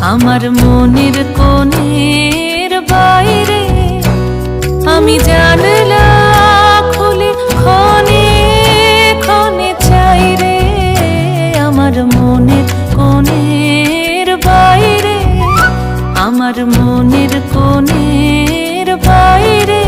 আমার মনের কোণের বাইরে আমি জানলা খুলে ক্ষণে ক্ষণে চাই রে। আমার মনের কোণের বাইরে, আমার মনের কোণের বাইরে।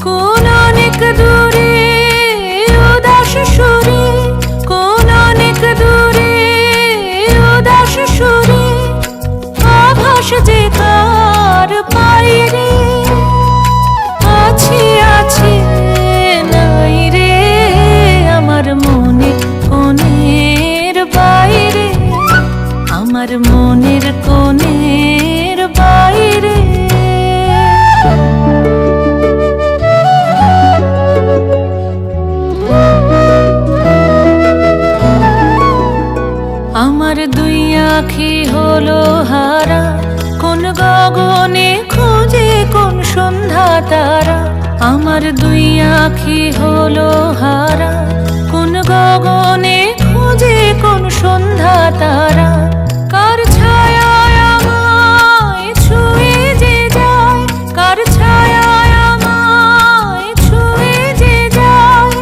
কোন অনেক দূরে উদাস সুরে, কোন অনেক দূরে উদাস সুরে আভাস যে তার পাই রে। আছি আছি নাই রে আমার মনের কোণের বাইরে, আমার মনের কোণের বাইরে। আমার দুই আঁখি হলো হারা, কোন গগনে খুঁজে কোন সন্ধ্যা তারা। আমার দুই আঁখি হলো হারা, কোন গগনে খুঁজে কোন সন্ধ্যা তারা। কার ছায়ায় আমায় ছুঁয়ে যে যায়, কার ছায়ায় আমায় ছুঁয়ে যে যায়।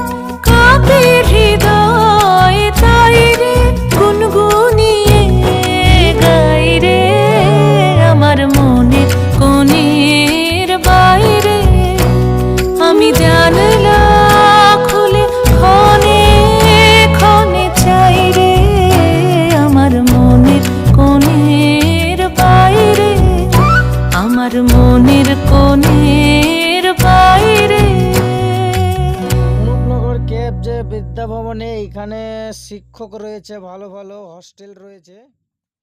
কাঁপে হৃদয় তাই রে গুনগুনিয়ে গাই রে। আমার মনের কোণের বাইরে আমি জানলা খুলে ক্ষণে ক্ষণে চাই রে। আমার মনের কোণের বাইরে, আমার মনের কোণের বাইরে। অনুপনগর কেপ যে বিদ্যা ভবনে, এখানে শিক্ষক রয়েছে, ভালো ভালো হস্টেল রয়েছে।